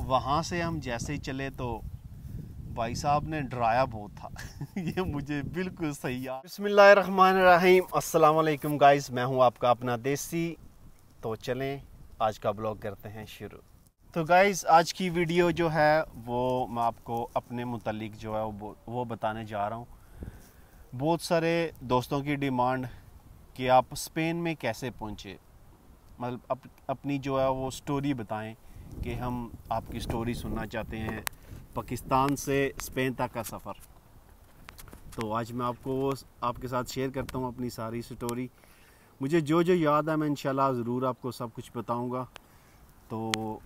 वहाँ से हम जैसे ही चले तो भाई साहब ने डराया बहुत था। ये मुझे बिल्कुल सही याद। बिस्मिल्लाहिर्रहमानिर्रहीम, अस्सलाम वालेकुम गाइस, मैं हूँ आपका अपना देसी। तो चलें आज का ब्लॉग करते हैं शुरू। तो गाइस आज की वीडियो जो है वो मैं आपको अपने मुतालिक जो है वो बताने जा रहा हूँ। बहुत सारे दोस्तों की डिमांड कि आप स्पेन में कैसे पहुँचे, मतलब अपनी जो है वो स्टोरी बताएं कि हम आपकी स्टोरी सुनना चाहते हैं, पाकिस्तान से स्पेन तक का सफ़र। तो आज मैं आपके साथ शेयर करता हूँ अपनी सारी स्टोरी। मुझे जो जो याद है मैं इंशाल्लाह ज़रूर आपको सब कुछ बताऊँगा। तो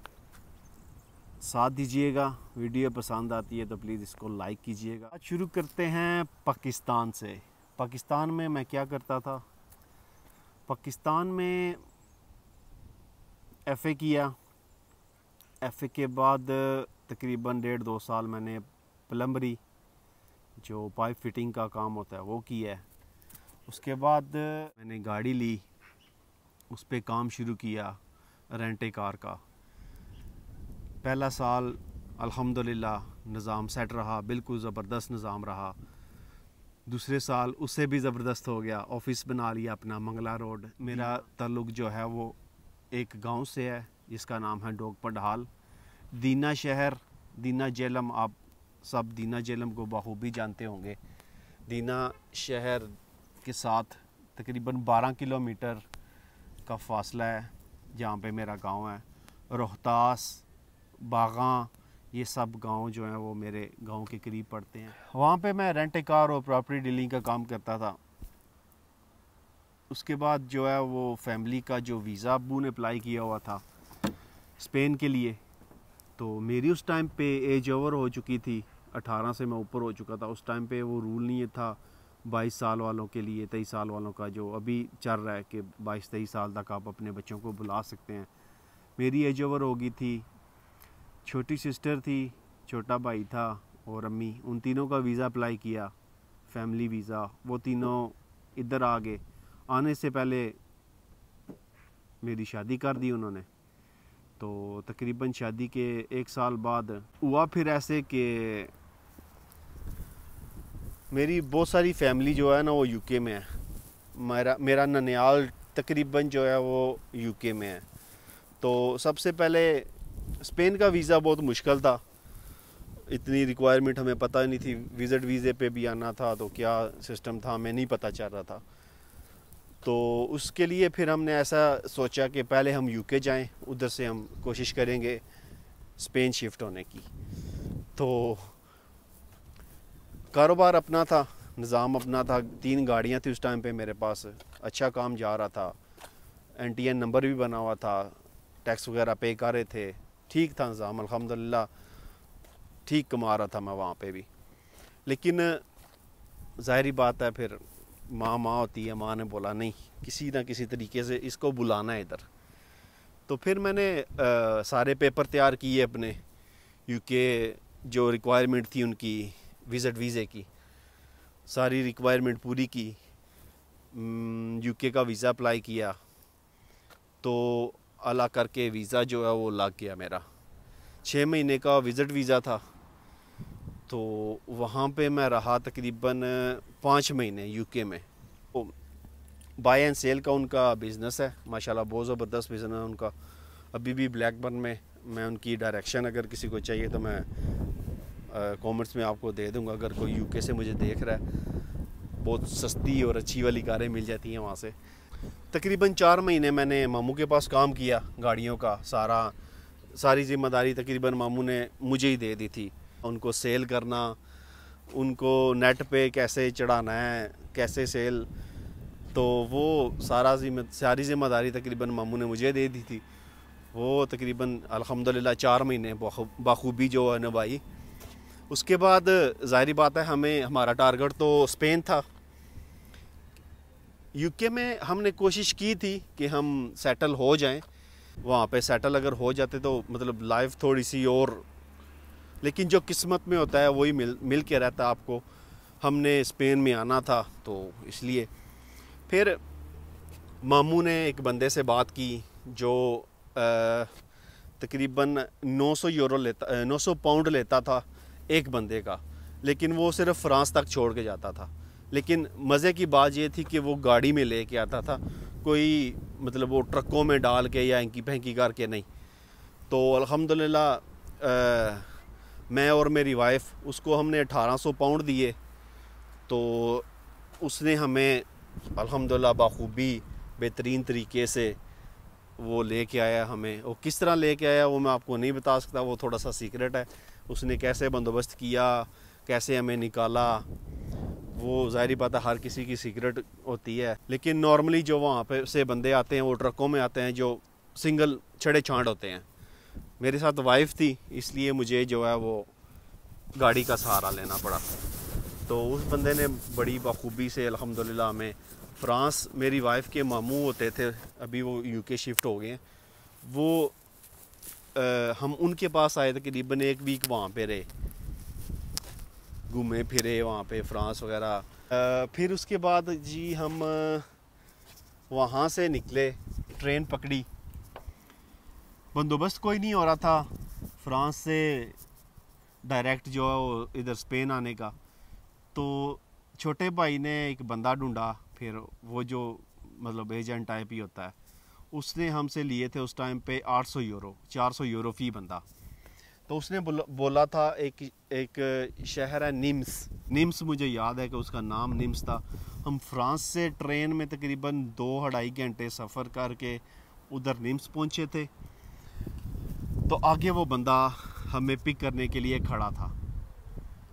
साथ दीजिएगा, वीडियो पसंद आती है तो प्लीज़ इसको लाइक कीजिएगा। आज शुरू करते हैं पाकिस्तान से। पाकिस्तान में मैं क्या करता था। पाकिस्तान में एफ़ए किया। एफ़ए के बाद तकरीबन 1.5-2 साल मैंने प्लम्बरी जो पाइप फिटिंग का काम होता है वो किया है। उसके बाद मैंने गाड़ी ली, उस पर काम शुरू किया रेंटे कार का। पहला साल अल्हम्दुलिल्लाह निज़ाम सेट रहा, बिल्कुल ज़बरदस्त निज़ाम रहा। दूसरे साल उससे भी ज़बरदस्त हो गया, ऑफ़िस बना लिया अपना मंगला रोड। मेरा ताल्लुक़ जो है वो एक गांव से है जिसका नाम है डोग पढ़ाल। दीना शहर, दीना जेलम, आप सब दीना जेलम को बखूबी जानते होंगे। दीना शहर के साथ तकरीबन 12 किलोमीटर का फासला है जहाँ पे मेरा गांव है। रोहतास, बागां, ये सब गांव जो हैं वो मेरे गांव के करीब पड़ते हैं। वहाँ पे मैं रेंट ए कार और प्रॉपर्टी डीलिंग का काम करता था। उसके बाद जो है वो फैमिली का जो वीज़ा अब्बू ने अप्लाई किया हुआ था स्पेन के लिए, तो मेरी उस टाइम पे एज ओवर हो चुकी थी, 18 से मैं ऊपर हो चुका था। उस टाइम पे वो रूल नहीं था 22 साल वालों के लिए, 23 साल वालों का जो अभी चल रहा है कि 22-23 साल तक आप अपने बच्चों को बुला सकते हैं। मेरी एज ओवर हो गई थी। छोटी सिस्टर थी, छोटा भाई था और अम्मी, उन तीनों का वीज़ा अप्लाई किया, फैमिली वीज़ा। वो तीनों इधर आ गए। आने से पहले मेरी शादी कर दी उन्होंने। तो तकरीबन शादी के 1 साल बाद हुआ फिर ऐसे कि मेरी बहुत सारी फैमिली जो है ना वो यूके में है। मेरा ननियाल तकरीबन जो है वो यूके में है। तो सबसे पहले स्पेन का वीज़ा बहुत मुश्किल था, इतनी रिक्वायरमेंट हमें पता नहीं थी। विज़िट वीज़े पे भी आना था तो क्या सिस्टम था हमें नहीं पता चल रहा था। तो उसके लिए फिर हमने ऐसा सोचा कि पहले हम यूके जाएं, उधर से हम कोशिश करेंगे स्पेन शिफ्ट होने की। तो कारोबार अपना था, निज़ाम अपना था, 3 गाड़ियां थी उस टाइम पे मेरे पास, अच्छा काम जा रहा था, NTN नंबर भी बना हुआ था, टैक्स वगैरह पे कर रहे थे, ठीक था निज़ाम, अल्हम्दुलिल्लाह ठीक कमा रहा था मैं वहाँ पे भी। लेकिन ज़ाहिरी बात है फिर माँ होती है, माँ ने बोला नहीं, किसी ना किसी तरीके से इसको बुलाना है इधर। तो फिर मैंने सारे पेपर तैयार किए अपने, यूके जो रिक्वायरमेंट थी उनकी विज़िट वीज़े की, सारी रिक्वायरमेंट पूरी की। यूके का वीज़ा अप्लाई किया तो अला करके वीज़ा जो है वो लग गया मेरा। 6 महीने का विज़िट वीज़ा था। तो वहाँ पे मैं रहा तकरीबन 5 महीने यूके में। तो बाय एंड सेल का उनका बिज़नेस है, माशाल्लाह बहुत ज़बरदस्त बिज़नेस है उनका। अभी भी ब्लैकबर्न में मैं उनकी डायरेक्शन अगर किसी को चाहिए तो मैं कमेंट्स में आपको दे दूंगा। अगर कोई यूके से मुझे देख रहा है, बहुत सस्ती और अच्छी वाली कारें मिल जाती हैं वहाँ से। तकरीबन 4 महीने मैंने मामू के पास काम किया, गाड़ियों का सारी ज़िम्मेदारी तकरीबन मामू ने मुझे ही दे दी थी। उनको सेल करना, उनको नेट पे कैसे चढ़ाना है, कैसे सेल, तो वो सारी ज़िम्मेदारी तकरीबन मामू ने मुझे दे दी थी। वो तकरीबन अल्हम्दुलिल्लाह 4 महीने बखूबी जो है निभाई। उसके बाद ज़ाहिरी बात है हमारा टारगेट तो स्पेन था। यूके में हमने कोशिश की थी कि हम सेटल हो जाएं, वहाँ पे सेटल अगर हो जाते तो मतलब लाइफ थोड़ी सी और, लेकिन जो किस्मत में होता है वही मिल के रहता है आपको। हमने स्पेन में आना था तो इसलिए फिर मामू ने एक बंदे से बात की जो तकरीबन 900 यूरो लेता 900 पाउंड लेता था एक बंदे का, लेकिन वो सिर्फ फ्रांस तक छोड़ के जाता था। लेकिन मज़े की बात ये थी कि वो गाड़ी में ले के आता था, कोई मतलब वो ट्रकों में डाल के या इंकी फेंकी करके नहीं। तो अल्हम्दुलिल्लाह मैं और मेरी वाइफ उसको हमने 1800 पाउंड दिए, तो उसने हमें अल्हम्दुलिल्लाह बाखूबी बेहतरीन तरीके से वो लेके आया हमें। वो किस तरह लेके आया वो मैं आपको नहीं बता सकता, वो थोड़ा सा सीक्रेट है। उसने कैसे बंदोबस्त किया, कैसे हमें निकाला, वो ज़ाहिर बात है हर किसी की सीक्रेट होती है। लेकिन नॉर्मली जो वहाँ पे से बंदे आते हैं वो ट्रकों में आते हैं जो सिंगल छड़े छांड होते हैं। मेरे साथ वाइफ थी, इसलिए मुझे जो है वो गाड़ी का सहारा लेना पड़ा। तो उस बंदे ने बड़ी बखूबी से अल्हम्दुलिल्लाह हमें फ्रांस, मेरी वाइफ के मामू होते थे, अभी वो यूके शिफ्ट हो गए हैं, वो हम उनके पास आए थे, करीबन एक वीक वहाँ पे रहे, घूमे फिरे वहाँ पे फ्रांस वगैरह। फिर उसके बाद जी हम वहाँ से निकले, ट्रेन पकड़ी। बंदोबस्त कोई नहीं हो रहा था फ्रांस से डायरेक्ट जो है वो इधर स्पेन आने का। तो छोटे भाई ने एक बंदा ढूंढा, फिर वो जो मतलब एजेंट टाइप ही होता है, उसने हमसे लिए थे उस टाइम पे 800 यूरो, 400 यूरो फ़ी बंदा। तो उसने बोला था एक शहर है निम्स, मुझे याद है कि उसका नाम निम्स था। हम फ्रांस से ट्रेन में तकरीबन 2-2.5 घंटे सफ़र करके उधर निम्स पहुँचे थे। तो आगे वो बंदा हमें पिक करने के लिए खड़ा था।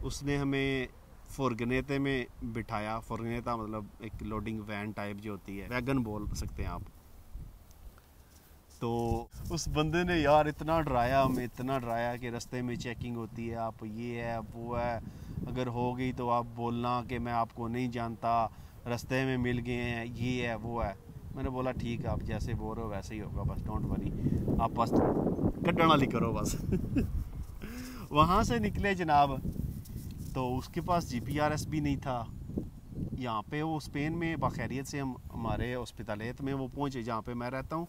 उसने हमें फुरगनेते में बिठाया। फुरगनेता मतलब एक लोडिंग वैन टाइप जो होती है, वैगन बोल सकते हैं आप। तो उस बंदे ने यार इतना डराया हमें, इतना डराया कि रास्ते में चेकिंग होती है, आप ये है वो है, अगर हो गई तो आप बोलना कि मैं आपको नहीं जानता, रास्ते में मिल गए हैं, ये है वो है। मैंने बोला ठीक है, आप जैसे बोल रहे हो वैसे ही होगा, बस डोंट वरी, आप बस कड्डण वाली करो बस। वहाँ से निकले जनाब, तो उसके पास GPRS भी नहीं था। यहाँ पे वो स्पेन में बाखैरियत से हम हमारे हॉस्पिटलेट में वो पहुँचे जहाँ पे मैं रहता हूँ,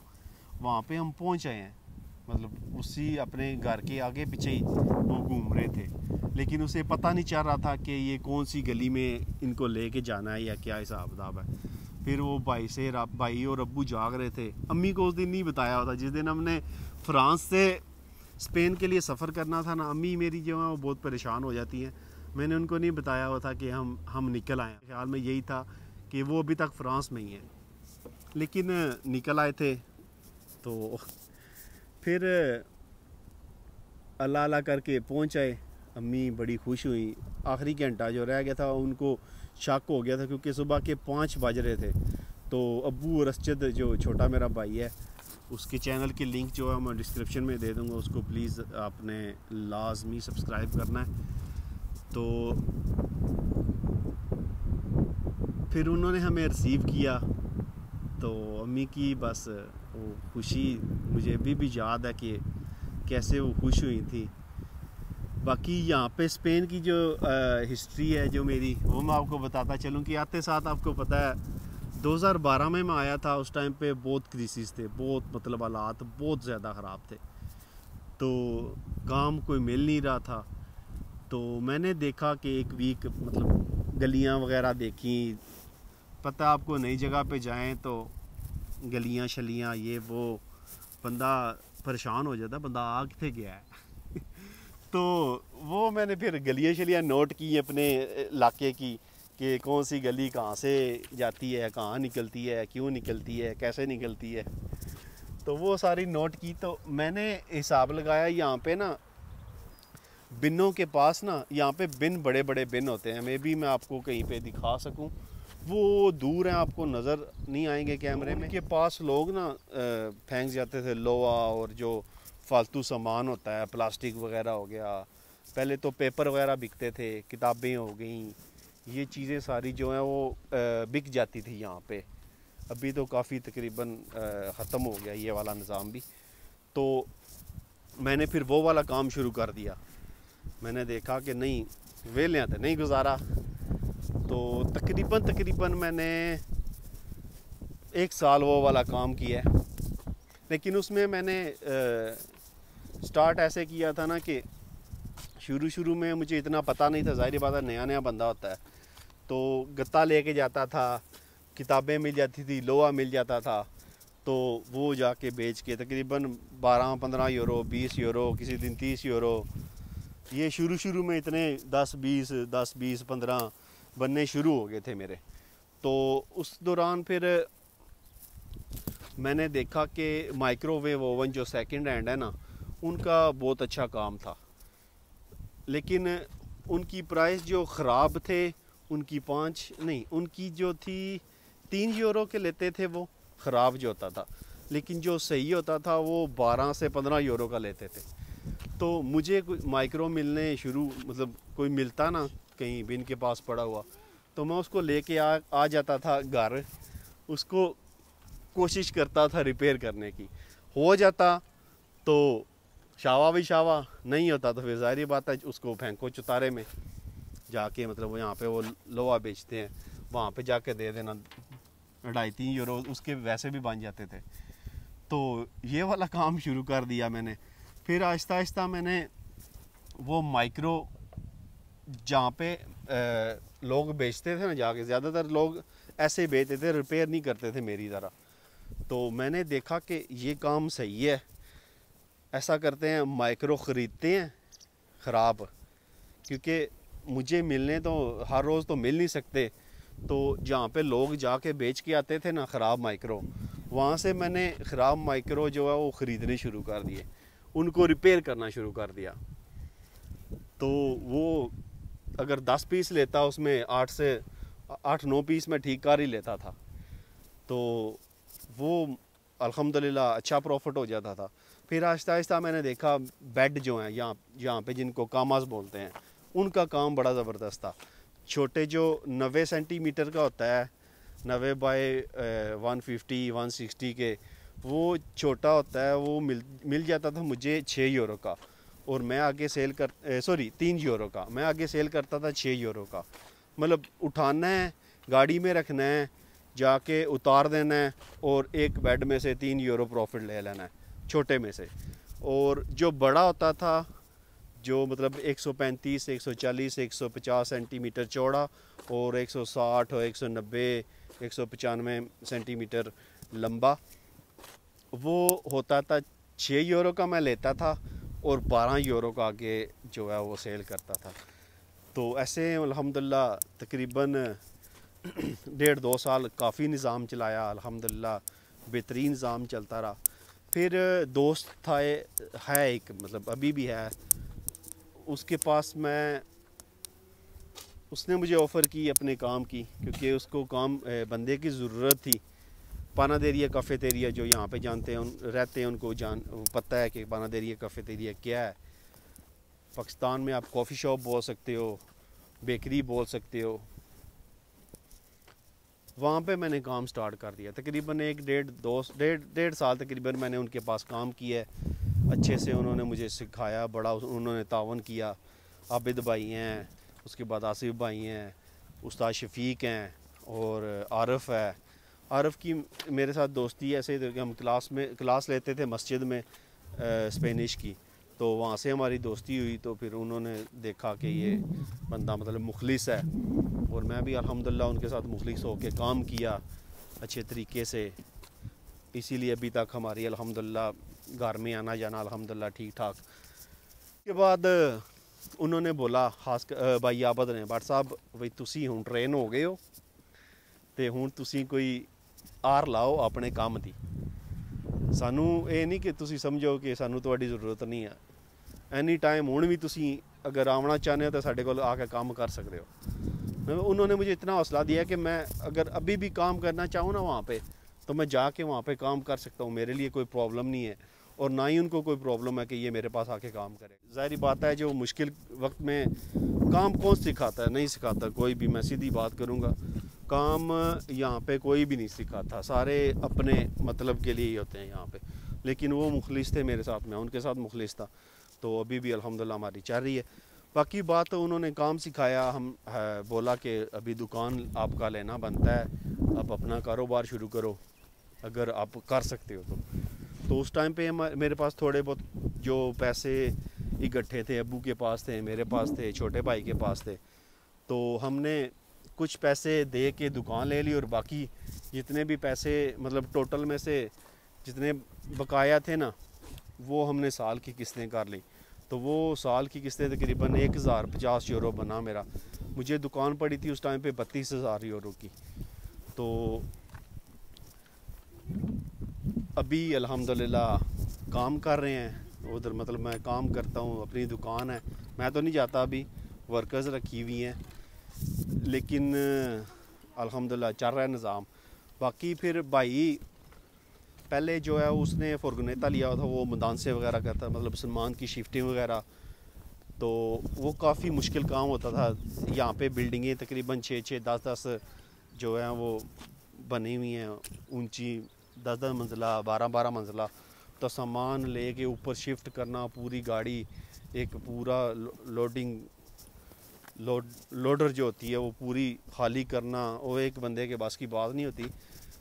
वहाँ पे हम पहुँच आए हैं। मतलब उसी अपने घर के आगे पीछे ही वो घूम रहे थे, लेकिन उसे पता नहीं चल रहा था कि ये कौन सी गली में इनको लेके जाना है या क्या हिसाब किताब है। फिर वो भाई और अब्बू जाग रहे थे। अम्मी को उस दिन नहीं बताया होता, जिस दिन हमने फ्रांस से स्पेन के लिए सफ़र करना था ना, अम्मी मेरी जो है वो बहुत परेशान हो जाती हैं। मैंने उनको नहीं बताया हुआ था कि हम निकल आए। ख्याल में यही था कि वो अभी तक फ्रांस में ही है, लेकिन निकल आए थे। तो फिर अल्लाह अल्लाह करके पहुँच आए। अम्मी बड़ी खुश हुई। आखिरी घंटा जो रह गया था उनको शक हो गया था, क्योंकि सुबह के 5 बज रहे थे। तो अब्बू और रशद जो छोटा मेरा भाई है, उसके चैनल की लिंक जो है मैं डिस्क्रिप्शन में दे दूँगा, उसको प्लीज़ आपने लाजमी सब्सक्राइब करना है। तो फिर उन्होंने हमें रिसीव किया। तो अम्मी की बस वो खुशी मुझे अभी भी याद है कि कैसे वो खुश हुई थी। बाकी यहाँ पे स्पेन की जो हिस्ट्री है जो मेरी, वो मैं आपको बताता चलूँ कि आते साथ आपको पता है 2012 में मैं आया था। उस टाइम पे बहुत क्राइसिस थे, बहुत मतलब हालात बहुत ज़्यादा ख़राब थे, तो काम कोई मिल नहीं रहा था। तो मैंने देखा कि एक वीक मतलब गलियाँ वगैरह देखी। पता आपको नई जगह पे जाएं तो गलियाँ शलियाँ ये वो, बंदा परेशान हो जाता, बंदा आ किथे गया है। तो वो मैंने फिर गलियाँ शलियाँ नोट की अपने इलाके की, कि कौन सी गली कहाँ से जाती है, कहाँ निकलती है, क्यों निकलती है, कैसे निकलती है। तो वो सारी नोट की। तो मैंने हिसाब लगाया यहाँ पे ना बिनों के पास ना, यहाँ पे बिन बड़े बड़े बिन होते हैं। मे भी मैं आपको कहीं पे दिखा सकूँ, वो दूर हैं, आपको नज़र नहीं आएंगे कैमरे में। के पास लोग ना फेंक जाते थे लोहा और जो फालतू सामान होता है, प्लास्टिक वगैरह हो गया। पहले तो पेपर वगैरह बिकते थे, किताबें हो गई, ये चीज़ें सारी जो हैं वो बिक जाती थी यहाँ पे। अभी तो काफ़ी तकरीबन ख़त्म हो गया ये वाला निज़ाम भी। तो मैंने फिर वो वाला काम शुरू कर दिया। मैंने देखा कि नहीं वेले तो नहीं गुजारा, तो तकरीबन मैंने 1 साल वो वाला काम किया है। लेकिन उसमें मैंने स्टार्ट ऐसे किया था ना कि शुरू में मुझे इतना पता नहीं था, ज़ाहिर बात है नया नया बंदा होता है, तो गत्ता लेके जाता था, किताबें मिल जाती थी, लोहा मिल जाता था, तो वो जाके बेच के तकरीबन 12-15 यूरो, 20 यूरो, किसी दिन 30 यूरो, ये शुरू में इतने 10-20 15 बनने शुरू हो गए थे मेरे। तो उस दौरान फिर मैंने देखा कि माइक्रोवेव ओवन जो सेकंड हैंड है ना, उनका बहुत अच्छा काम था, लेकिन उनकी प्राइस जो ख़राब थे उनकी जो थी 3 यूरो के लेते थे वो ख़राब जो होता था, लेकिन जो सही होता था वो 12 से 15 यूरो का लेते थे। तो मुझे कोई माइक्रो मिलने मतलब कोई मिलता ना कहीं भी इनके पास पड़ा हुआ, तो मैं उसको लेके आ जाता था घर, उसको कोशिश करता था रिपेयर करने की, हो जाता तो शावा भी शावा, नहीं होता तो फिर ज़ाहिर बात है उसको फेंको चुतारे में जाके, मतलब वो यहाँ पे वो लोहा बेचते हैं, वहाँ पे जाके दे देना 2.5-3 यूरो, उसके वैसे भी बन जाते थे। तो ये वाला काम शुरू कर दिया मैंने। फिर आहिस्ता आहिस्ता मैंने वो माइक्रो जहाँ पे लोग बेचते थे ना जाके, ज़्यादातर लोग ऐसे बेचते थे, रिपेयर नहीं करते थे मेरी तरह। तो मैंने देखा कि ये काम सही है, ऐसा करते हैं माइक्रो ख़रीदते हैं ख़राब, क्योंकि मुझे मिलने तो हर रोज़ तो मिल नहीं सकते, तो जहाँ पे लोग जाके बेच के आते थे ना ख़राब माइक्रो, वहाँ से मैंने ख़राब माइक्रो जो है वो ख़रीदने शुरू कर दिए, उनको रिपेयर करना शुरू कर दिया। तो वो अगर 10 पीस लेता उसमें 8-9 पीस में ठीक कर ही लेता था, तो वो अल्हम्दुलिल्लाह अच्छा प्रॉफिट हो जाता था। फिर आहिस्ता आहिस्ता मैंने देखा बेड जो हैं यहाँ पे जिनको कामास बोलते हैं, उनका काम बड़ा ज़बरदस्त था। छोटे जो 90 सेंटीमीटर का होता है, 90 बाय 150-160 के, वो छोटा होता है, वो मिल जाता था मुझे 6 यूरो का, और मैं आगे 3 यूरो का, मैं आगे सेल करता था 6 यूरो का। मतलब उठाना है, गाड़ी में रखना है, जाके उतार देना है, और एक बेड में से 3 यूरो प्रॉफिट ले लेना है छोटे में से। और जो बड़ा होता था, जो मतलब 135, 140, 150 सेंटीमीटर चौड़ा और 160 और 190, 195 सेंटीमीटर लंबा, वो होता था 6 यूरो का मैं लेता था, और 12 यूरो का आगे जो है वो सेल करता था। तो ऐसे अल्हम्दुलिल्लाह तकरीबन 1.5-2 साल काफ़ी निज़ाम चलाया, अल्हम्दुलिल्लाह बेहतरीन निज़ाम चलता रहा। फिर दोस्त था है एक, मतलब अभी भी है, उसके पास उसने मुझे ऑफ़र की अपने काम की, क्योंकि उसको काम बंदे की ज़रूरत थी। पानादेरिया कैफ़ेटेरिया जो यहाँ पे जानते हैं रहते हैं उनको पता है कि पानादेरिया कैफ़ेटेरिया क्या है। पाकिस्तान में आप कॉफ़ी शॉप बोल सकते हो, बेकरी बोल सकते हो। वहाँ पे मैंने काम स्टार्ट कर दिया। तकरीबन 1-1.5 साल तकरीबन मैंने उनके पास काम किया है। अच्छे से उन्होंने मुझे सिखाया, बड़ा उन्होंने तावन किया। आबिद भाई हैं, उसके बाद आसिफ भाई हैं, उस्ताद शफीक हैं, और आरफ़ है। आरफ़ की मेरे साथ दोस्ती ऐसे कि हम क्लास लेते थे मस्जिद में स्पेनिश की, तो वहाँ से हमारी दोस्ती हुई। तो फिर उन्होंने देखा कि ये बंदा मतलब मुखलिस है, और मैं भी अल्हम्दुलिल्लाह उनके साथ मुखलिस होकर काम किया अच्छे तरीके से। इसीलिए अभी तक हमारी अल्हम्दुलिल्लाह घर में आना जाना अल्हम्दुलिल्लाह ठीक ठाक। उसके बाद उन्होंने बोला, खास भाई आबद ने, भट्ट साहब बई तुसी हुण ट्रेन हो गए हो, तो हुण तुसी कोई आर लाओ अपने काम दी। सानू ये नहीं कि तुसी समझो कि सानू तुहाडी ज़रूरत नहीं है, एनी टाइम हुण भी तुसी अगर आना चाहते हो तो साढ़े को आके काम कर सकते हो। उन्होंने मुझे इतना हौसला दिया कि मैं अगर अभी भी काम करना चाहूँ ना वहाँ पे, तो मैं जाके वहाँ पे काम कर सकता हूँ, मेरे लिए कोई प्रॉब्लम नहीं है, और ना ही उनको कोई प्रॉब्लम है कि ये मेरे पास आके काम करे। ज़ाहिर बात है जो मुश्किल वक्त में काम कौन सिखाता है, नहीं सिखाता कोई भी। मैं सीधी बात करूँगा, काम यहाँ पे कोई भी नहीं सिखाता, सारे अपने मतलब के लिए ही होते हैं यहाँ पे। लेकिन वो मुखलिस थे मेरे साथ, मैं उनके साथ मुखलिस था, तो अभी भी अल्हम्दुलिल्लाह हमारी चल रही है। बाकी बात तो उन्होंने काम सिखाया, हम बोला कि अभी दुकान आपका लेना बनता है, आप अपना कारोबार शुरू करो अगर आप कर सकते हो तो। तो उस टाइम पे मेरे पास थोड़े बहुत जो पैसे इकट्ठे थे, अब्बू के पास थे, मेरे पास थे, छोटे भाई के पास थे, तो हमने कुछ पैसे दे के दुकान ले ली और बाकी जितने भी पैसे मतलब टोटल में से जितने बकाया थे ना, वो हमने साल की किस्तें कर ली। तो वो साल की किस्तें तकरीबन 1050 यूरो बना मेरा। मुझे दुकान पड़ी थी उस टाइम पे 32,000 यूरो की। तो अभी अल्हम्दुलिल्लाह काम कर रहे हैं उधर, मतलब मैं काम करता हूँ, अपनी दुकान है, मैं तो नहीं जाता, अभी वर्कर्स रखी हुई हैं, लेकिन अल्हम्दुलिल्लाह चल रहा है निज़ाम। बाकी फिर भाई पहले जो है उसने फुरगनेता लिया था, वो मुदानसे वगैरह करता, मतलब सामान की शिफ्टिंग वगैरह, तो वो काफ़ी मुश्किल काम होता था। यहाँ पे बिल्डिंगें तकरीबन 6-6, 10-10 जो है वो बनी हुई हैं ऊंची, 10-10 मंजिला, 12-12 मंजिला। तो सामान ले के ऊपर शिफ्ट करना, पूरी गाड़ी, एक पूरा लोडर जो होती है वो पूरी खाली करना, वो एक बंदे के पास की बात नहीं होती।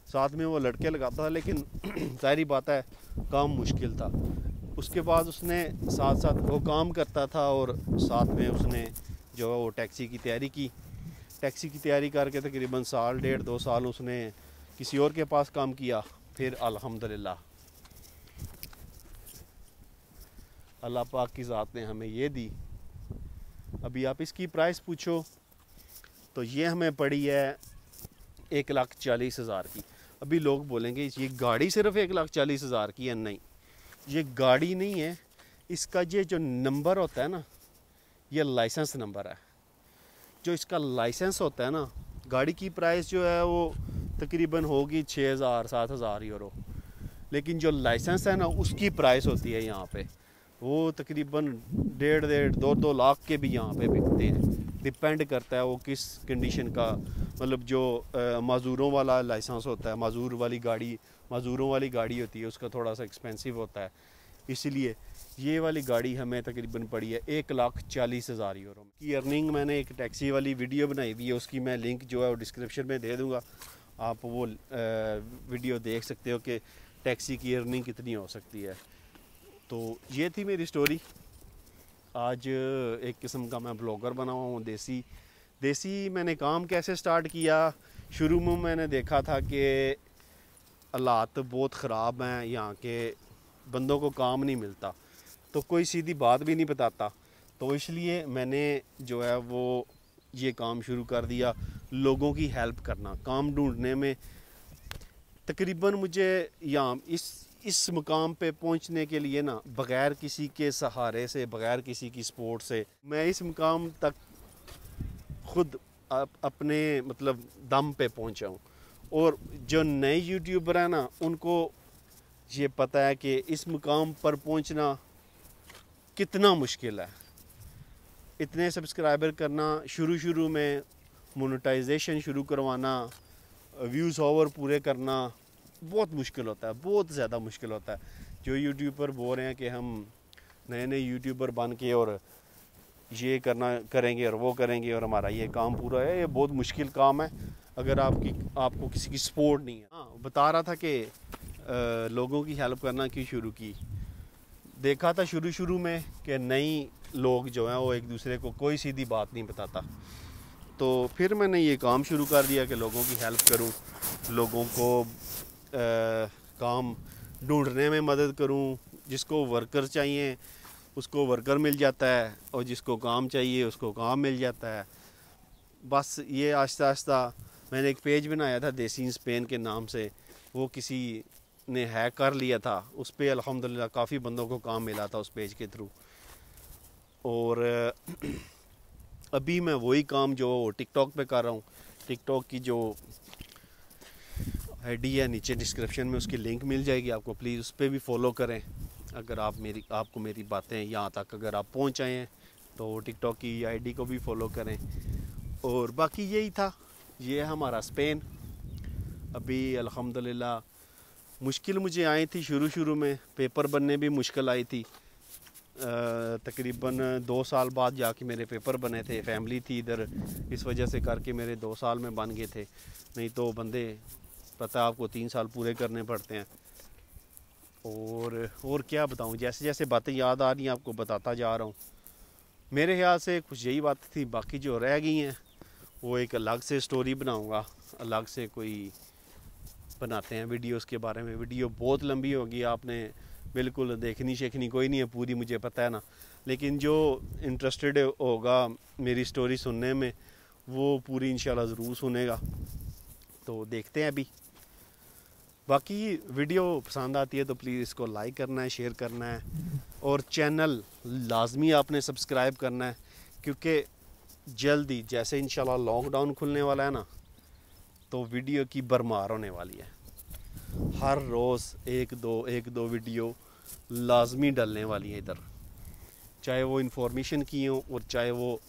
साथ में वो लड़के लगाता था, लेकिन सारी बात है काम मुश्किल था। उसके बाद उसने साथ साथ वो काम करता था और साथ में उसने जो है वो टैक्सी की तैयारी की। टैक्सी की तैयारी करके तकरीबन साल, 1.5-2 साल उसने किसी और के पास काम किया। फिर अल्हम्दुलिल्लाह अल्लाह पाक की ज़ात ने हमें ये दी। अभी आप इसकी प्राइस पूछो तो ये हमें पड़ी है 1,40,000 की। अभी लोग बोलेंगे ये गाड़ी सिर्फ 1,40,000 की है। नहीं, ये गाड़ी नहीं है, इसका ये जो नंबर होता है ना, ये लाइसेंस नंबर है। जो इसका लाइसेंस होता है ना, गाड़ी की प्राइस जो है वो तकरीबन होगी 6,000-7,000 यूरो, लेकिन जो लाइसेंस है ना उसकी प्राइस होती है यहाँ पे वो तकरीबन 1.5-2 लाख के भी यहाँ पे बिकते हैं। डिपेंड करता है वो किस कंडीशन का, मतलब जो माजूरों वाला लाइसेंस होता है, माजूरों वाली गाड़ी होती है, उसका थोड़ा सा एक्सपेंसिव होता है। इसलिए ये वाली गाड़ी हमें तकरीबन पड़ी है 1,40,000 यूरो की। अर्निंग मैंने एक टैक्सी वाली वीडियो बनाई हुई है, उसकी मैं लिंक जो है वो डिस्क्रिप्शन में दे दूँगा, आप वो वीडियो देख सकते हो कि टैक्सी की अर्निंग कितनी हो सकती है। तो ये थी मेरी स्टोरी। आज एक किस्म का मैं ब्लॉगर बना हुआ हूँ। देसी मैंने काम कैसे स्टार्ट किया, शुरू में मैंने देखा था कि हालात बहुत ख़राब हैं, यहाँ के बंदों को काम नहीं मिलता, तो कोई सीधी बात भी नहीं बताता, तो इसलिए मैंने जो है वो ये काम शुरू कर दिया, लोगों की हेल्प करना, काम ढूंढने में। तकरीबन मुझे यहाँ इस मुकाम पे पहुँचने के लिए ना, बग़ैर किसी के सहारे से, बग़ैर किसी की सपोर्ट से, मैं इस मुकाम तक खुद अपने मतलब दम पे पहुँचा हूँ। और जो नए यूट्यूबर हैं ना, उनको ये पता है कि इस मुकाम पर पहुँचना कितना मुश्किल है। इतने सब्सक्राइबर करना, शुरू में मोनेटाइजेशन शुरू करवाना, व्यूज़ ओवर पूरे करना बहुत मुश्किल होता है, बहुत ज़्यादा मुश्किल होता है। जो यूट्यूबर बोल रहे हैं कि हम नए यूट्यूबर बन के और ये करेंगे और वो करेंगे और हमारा ये काम पूरा है, ये बहुत मुश्किल काम है अगर आपको किसी की सपोर्ट नहीं है। हाँ, बता रहा था कि लोगों की हेल्प करना क्यों शुरू की। देखा था शुरू में कि नई लोग जो हैं वो एक दूसरे को कोई सीधी बात नहीं बताता, तो फिर मैंने ये काम शुरू कर दिया कि लोगों की हेल्प करूं, लोगों को काम ढूंढने में मदद करूं। जिसको वर्कर चाहिए उसको वर्कर मिल जाता है, और जिसको काम चाहिए उसको काम मिल जाता है। बस ये आहिस्ता आहिस्ता मैंने एक पेज बनाया था देसी इन स्पेन के नाम से, वो किसी ने हैक कर लिया था। उस पर अल्हम्दुलिल्लाह काफ़ी बंदों को काम मिला था उस पेज के थ्रू। और अभी मैं वही काम जो टिकटॉक पे कर रहा हूँ। टिकटॉक की जो आईडी है नीचे डिस्क्रिप्शन में, उसकी लिंक मिल जाएगी आपको, प्लीज़ उस पर भी फॉलो करें। अगर आपको मेरी बातें यहाँ तक अगर आप पहुँच आए हैं तो टिकटॉक की आईडी को भी फॉलो करें। और बाकी यही था, ये हमारा स्पेन। अभी अल्हम्दुलिल्लाह मुश्किल मुझे आई थी शुरू में, पेपर बनने भी मुश्किल आई थी। तकरीबन 2 साल बाद जाके मेरे पेपर बने थे। फैमिली थी इधर, इस वजह से करके मेरे 2 साल में बन गए थे, नहीं तो बंदे पता आपको 3 साल पूरे करने पड़ते हैं। और क्या बताऊं, जैसे जैसे बातें याद आ रही हैं आपको बताता जा रहा हूँ। मेरे ख्याल से कुछ यही बात थी, बाकी जो रह गई हैं वो एक अलग से स्टोरी बनाऊंगा, अलग से कोई बनाते हैं वीडियो उसके बारे में। वीडियो बहुत लंबी होगी, आपने बिल्कुल देखनी शेखनी कोई नहीं है पूरी, मुझे पता है ना, लेकिन जो इंटरेस्टेड होगा मेरी स्टोरी सुनने में वो पूरी इंशाल्लाह ज़रूर सुनेगा। तो देखते हैं अभी। बाकी वीडियो पसंद आती है तो प्लीज़ इसको लाइक करना है, शेयर करना है, और चैनल लाजमी आपने सब्सक्राइब करना है, क्योंकि जल्दी जैसे इंशाल्लाह लॉकडाउन खुलने वाला है ना, तो वीडियो की भरमार होने वाली है। हर रोज़ एक दो वीडियो लाजमी डलने वाली है इधर, चाहे वो इंफॉर्मेशन की हो और चाहे वो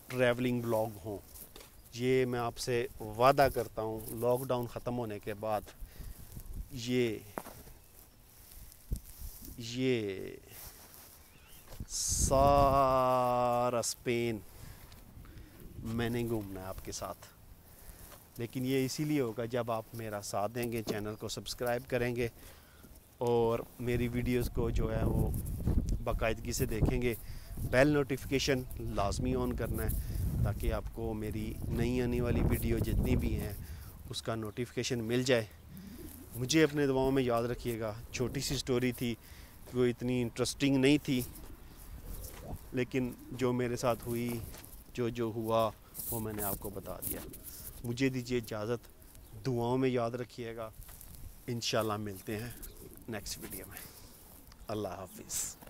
ट्रैवलिंग ब्लॉग हों। ये मैं आपसे वादा करता हूँ लॉकडाउन ख़त्म होने के बाद ये सारा स्पेन मैंने घूमना है आपके साथ। लेकिन ये इसीलिए होगा जब आप मेरा साथ देंगे, चैनल को सब्सक्राइब करेंगे और मेरी वीडियोस को जो है वो बाकायदगी से देखेंगे। बेल नोटिफिकेशन लाजमी ऑन करना है ताकि आपको मेरी नई आने वाली वीडियो जितनी भी हैं उसका नोटिफिकेशन मिल जाए। मुझे अपने दुआओं में याद रखिएगा। छोटी सी स्टोरी थी, वो इतनी इंटरेस्टिंग नहीं थी, लेकिन जो मेरे साथ हुई, जो हुआ वो मैंने आपको बता दिया। मुझे दीजिए इजाज़त, दुआओं में याद रखिएगा। इंशाल्लाह मिलते हैं नेक्स्ट वीडियो में। अल्लाह हाफिज़।